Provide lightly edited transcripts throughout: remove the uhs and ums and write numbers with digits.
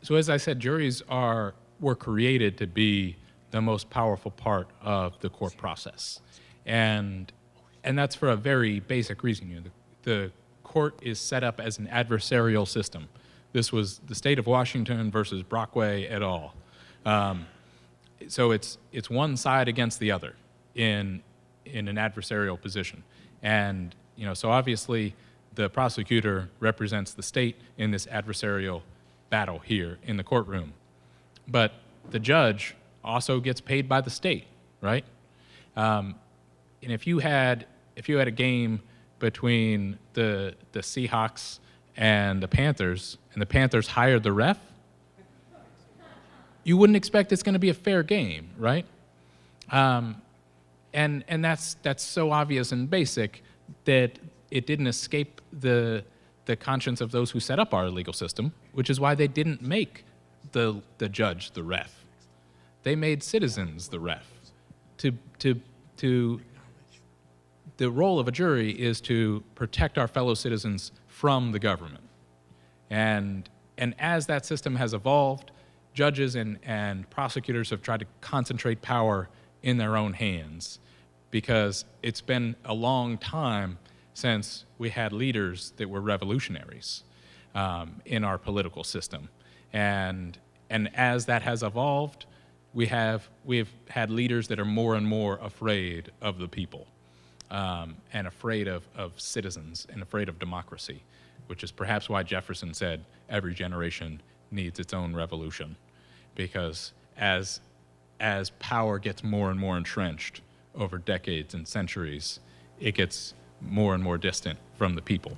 So as I said, juries were created to be the most powerful part of the court process. And that's for a very basic reason. You know, the court is set up as an adversarial system. This was the state of Washington versus Brockway et al. So it's one side against the other in an adversarial position. And so obviously the prosecutor represents the state in this adversarial battle here in the courtroom. But the judge also gets paid by the state, right? And if you had a game between the Seahawks and the Panthers hired the ref, you wouldn't expect it's going to be a fair game, right? And that's so obvious and basic that it didn't escape the conscience of those who set up our legal system, which is why they didn't make the judge the ref. They made citizens the ref. The role of a jury is to protect our fellow citizens from the government. And as that system has evolved, judges and prosecutors have tried to concentrate power in their own hands, because it's been a long time since we had leaders that were revolutionaries in our political system. And as that has evolved, we've had leaders that are more and more afraid of the people, and afraid of citizens and afraid of democracy, which is perhaps why Jefferson said every generation needs its own revolution, because as power gets more and more entrenched over decades and centuries, it gets more and more distant from the people.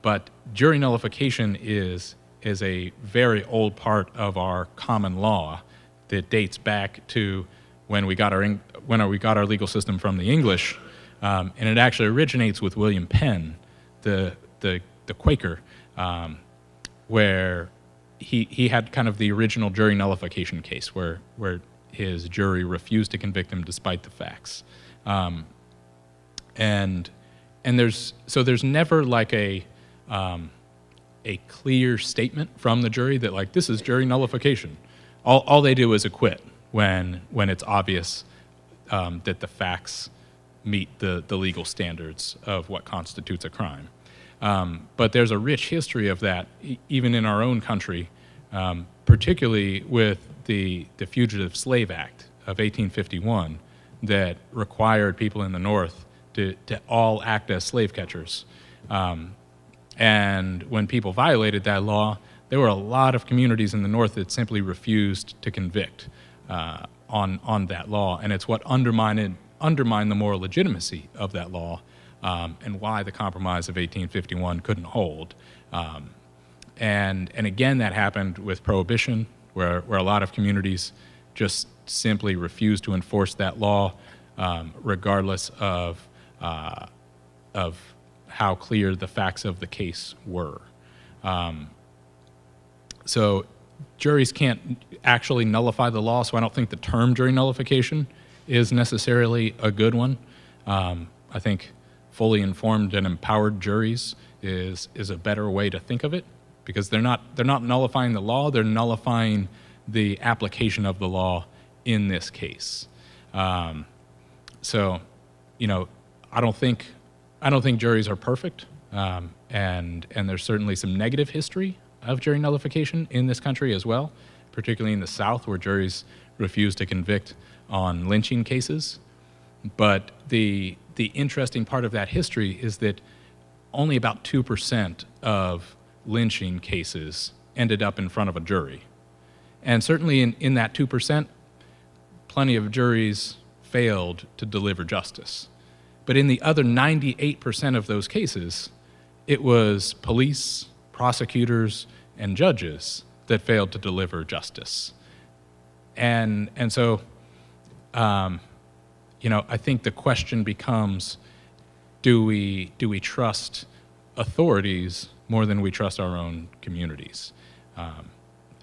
But jury nullification is a very old part of our common law that dates back to when we got our legal system from the English, and it actually originates with William Penn, the Quaker, where he had kind of the original jury nullification case where his jury refused to convict him despite the facts. And there's never like a clear statement from the jury that like, this is jury nullification. All they do is acquit when it's obvious that the facts meet the legal standards of what constitutes a crime. But there's a rich history of that, even in our own country, particularly with the Fugitive Slave Act of 1851 that required people in the North to all act as slave catchers. And when people violated that law, there were a lot of communities in the North that simply refused to convict on that law, and it's what undermined the moral legitimacy of that law, and why the Compromise of 1851 couldn't hold. And again, that happened with Prohibition, where a lot of communities just simply refused to enforce that law, regardless of how clear the facts of the case were. So juries can't actually nullify the law, so I don't think the term jury nullification is necessarily a good one. I think fully informed and empowered juries is a better way to think of it, because they're not nullifying the law, they're nullifying the application of the law in this case. So, I don't think juries are perfect, and there's certainly some negative history of jury nullification in this country as well, particularly in the South, where juries refuse to convict on lynching cases. But the interesting part of that history is that only about 2% of lynching cases ended up in front of a jury. And certainly in that 2%, plenty of juries failed to deliver justice. But in the other 98% of those cases, it was police, prosecutors, and judges that failed to deliver justice. And so, I think the question becomes, do we trust authorities more than we trust our own communities?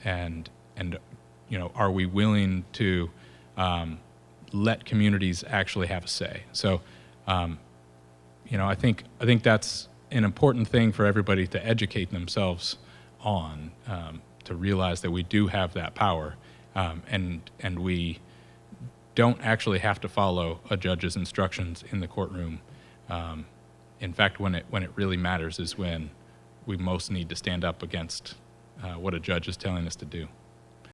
And are we willing to let communities actually have a say? So, I think that's an important thing for everybody to educate themselves on, to realize that we do have that power, and we don't actually have to follow a judge's instructions in the courtroom. In fact, when it really matters is when we most need to stand up against what a judge is telling us to do.